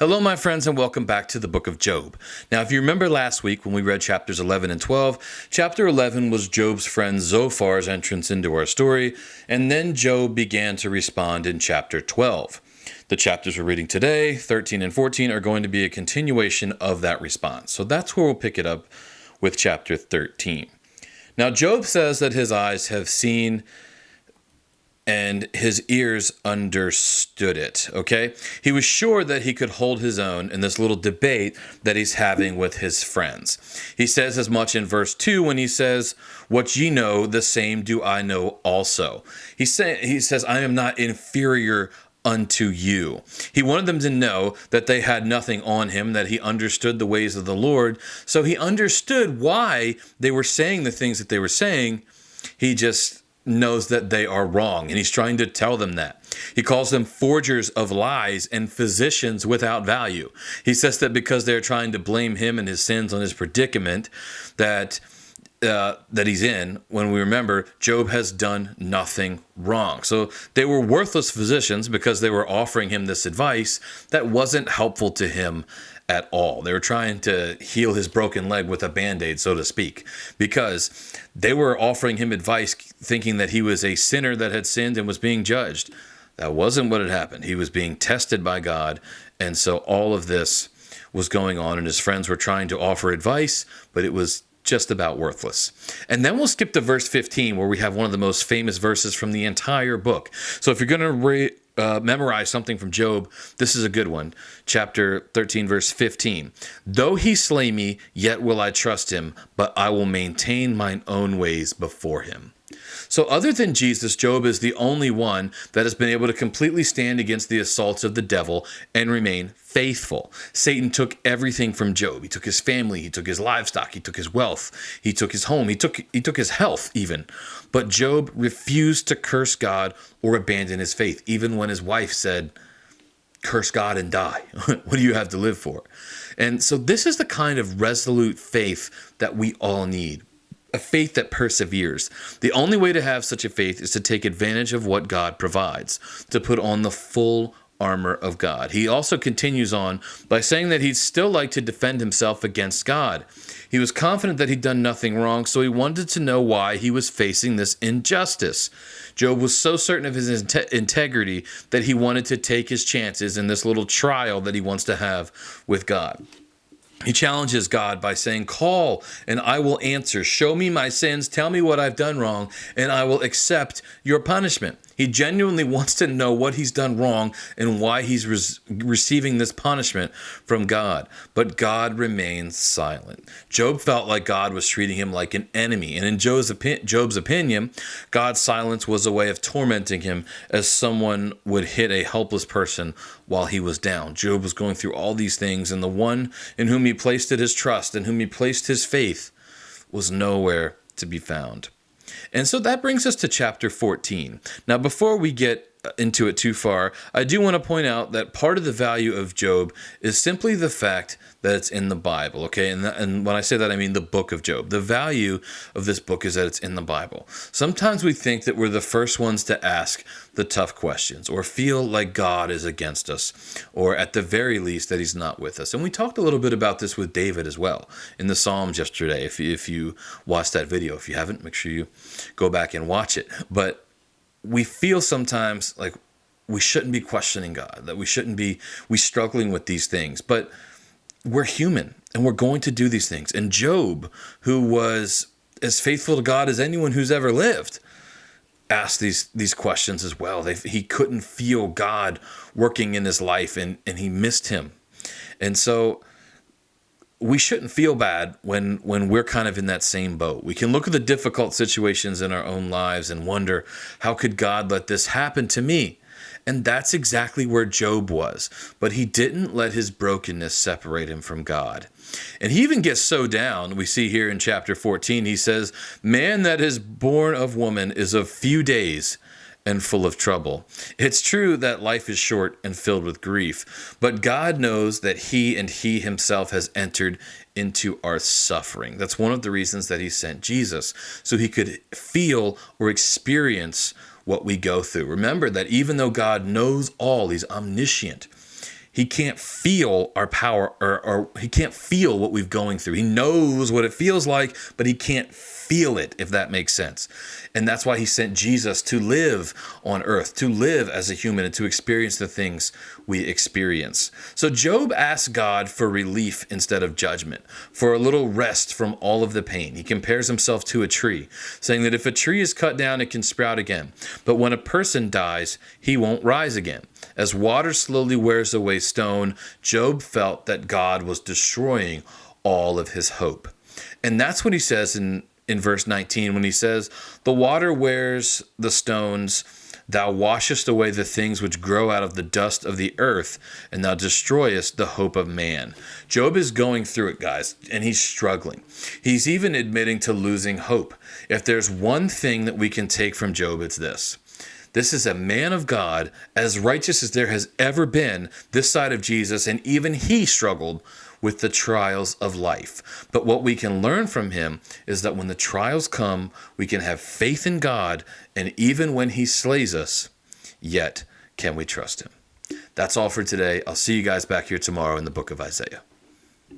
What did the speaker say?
Hello, my friends, and welcome back to the book of Job. Now, if you remember last week when we read chapters 11 and 12, chapter 11 was Job's friend Zophar's entrance into our story, and then Job began to respond in chapter 12. The chapters we're reading today, 13 and 14, are going to be a continuation of that response. So that's where we'll pick it up with chapter 13. Now, Job says that his eyes have seen and his ears understood it, okay? He was sure that he could hold his own in this little debate that he's having with his friends. He says as much in verse 2 when he says, "What ye know, the same do I know also." He says, "I am not inferior unto you." He wanted them to know that they had nothing on him, that he understood the ways of the Lord. So he understood why they were saying the things that they were saying. He just knows that they are wrong, and he's trying to tell them that. He calls them forgers of lies and physicians without value. He says that because they're trying to blame him and his sins on his predicament that he's in, when we remember Job has done nothing wrong. So they were worthless physicians because they were offering him this advice that wasn't helpful to him at all. They were trying to heal his broken leg with a Band-Aid, so to speak, because they were offering him advice thinking that he was a sinner that had sinned and was being judged. That wasn't what had happened. He was being tested by God, and so all of this was going on, and his friends were trying to offer advice, but it was just about worthless. And then we'll skip to verse 15, where we have one of the most famous verses from the entire book. So if you're going to memorize something from Job, this is a good one. Chapter 13, verse 15. "Though he slay me, yet will I trust him, but I will maintain mine own ways before him." So other than Jesus, Job is the only one that has been able to completely stand against the assaults of the devil and remain faithful. Satan took everything from Job. He took his family, he took his livestock, he took his wealth, he took his home, he took his health even. But Job refused to curse God or abandon his faith, even when his wife said, "Curse God and die. What do you have to live for?" And so this is the kind of resolute faith that we all need. A faith that perseveres. The only way to have such a faith is to take advantage of what God provides, to put on the full armor of God. He also continues on by saying that he'd still like to defend himself against God. He was confident that he'd done nothing wrong, so he wanted to know why he was facing this injustice. Job was so certain of his integrity that he wanted to take his chances in this little trial that he wants to have with God. He challenges God by saying, "Call and I will answer. Show me my sins. Tell me what I've done wrong, and I will accept your punishment." He genuinely wants to know what he's done wrong and why he's receiving this punishment from God. But God remains silent. Job felt like God was treating him like an enemy. And in Job's opinion, God's silence was a way of tormenting him as someone would hit a helpless person while he was down. Job was going through all these things, and the one in whom he placed his trust, in whom he placed his faith, was nowhere to be found. And so that brings us to chapter 14. Now, before we get into it too far, I do want to point out that part of the value of Job is simply the fact that it's in the Bible, okay? And when I say that, I mean the book of Job. The value of this book is that it's in the Bible. Sometimes we think that we're the first ones to ask the tough questions or feel like God is against us, or at the very least that he's not with us. And we talked a little bit about this with David as well in the Psalms yesterday. If you watched that video, if you haven't, make sure you go back and watch it. But we feel sometimes like we shouldn't be questioning God, that we shouldn't be struggling with these things. But we're human and we're going to do these things. And Job, who was as faithful to God as anyone who's ever lived, asked these questions as well. He couldn't feel God working in his life, and he missed him. And so we shouldn't feel bad when we're kind of in that same boat. We can look at the difficult situations in our own lives and wonder, how could God let this happen to me? And that's exactly where Job was. But he didn't let his brokenness separate him from God. And he even gets so down, we see here in chapter 14, he says, "Man that is born of woman is of few days and full of trouble." It's true that life is short and filled with grief, but God knows that he himself has entered into our suffering. That's one of the reasons that he sent Jesus, so he could feel or experience what we go through. Remember that even though God knows all, he's omniscient, He can't feel our power, or he can't feel what we've going through. He knows what it feels like, but he can't feel it, if that makes sense. And that's why he sent Jesus to live on earth, to live as a human and to experience the things we experience. So Job asked God for relief instead of judgment, for a little rest from all of the pain. He compares himself to a tree, saying that if a tree is cut down, it can sprout again. But when a person dies, he won't rise again. As water slowly wears away stone, Job felt that God was destroying all of his hope. And that's what he says in verse 19, when he says, the water wears the stones, thou washest away the things which grow out of the dust of the earth, and thou destroyest the hope of man. Job is going through it, guys, and he's struggling. He's even admitting to losing hope. If there's one thing that we can take from Job, it's this. This is a man of God, as righteous as there has ever been this side of Jesus, and even he struggled with the trials of life. But what we can learn from him is that when the trials come, we can have faith in God, and even when he slays us, yet can we trust him. That's all for today. I'll see you guys back here tomorrow in the book of Isaiah.